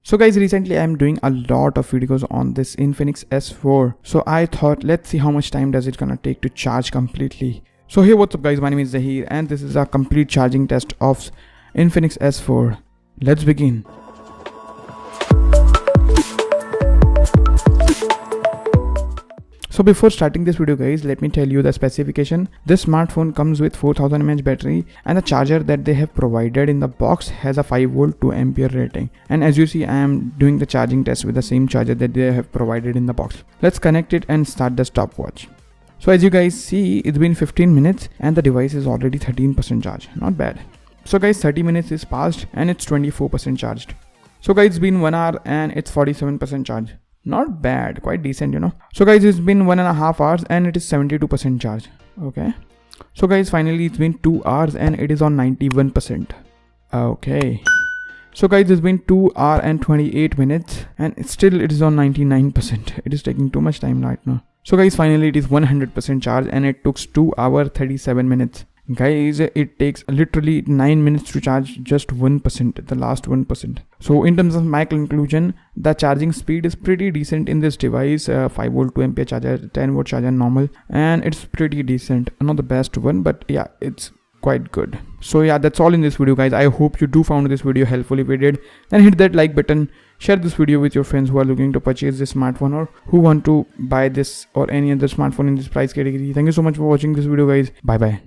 So guys, recently I'm doing a lot of videos on this Infinix S4. So I thought, let's see how much time does it gonna take to charge completely. So hey, what's up guys, my name is Zahir and this is a complete charging test of Infinix S4. Let's begin. So before starting this video guys, let me tell you the specification. This smartphone comes with 4000 mAh battery and the charger that they have provided in the box has a 5V 2A rating. And as you see, I am doing the charging test with the same charger that they have provided in the box. Let's connect it and start the stopwatch. So as you guys see, it's been 15 minutes and the device is already 13% charged. Not bad. So guys, 30 minutes is passed and it's 24% charged. So guys, it's been 1 hour and it's 47% charged. Not bad, quite decent, you know. So guys, it's been 1.5 hours and it is 72% charge. Okay. So guys, finally it's been 2 hours and it is on 91%. Okay. So guys, it's been 2 hours and 28 minutes and still it is on 99%. It is taking too much time right now. So guys, finally it is 100% charge and it took 2 hours 37 minutes. Guys, it takes literally 9 minutes to charge just 1%, the last 1%. So in terms of my conclusion, the charging speed is pretty decent in this device. 5V 2A charger, 10V charger normal, and it's pretty decent. Not the best one, but yeah, it's quite good. So yeah, that's all in this video guys. I hope you do found this video helpful. If you did, then hit that like button. Share this video with your friends who are looking to purchase this smartphone or who want to buy this or any other smartphone in this price category. Thank you so much for watching this video guys. Bye bye.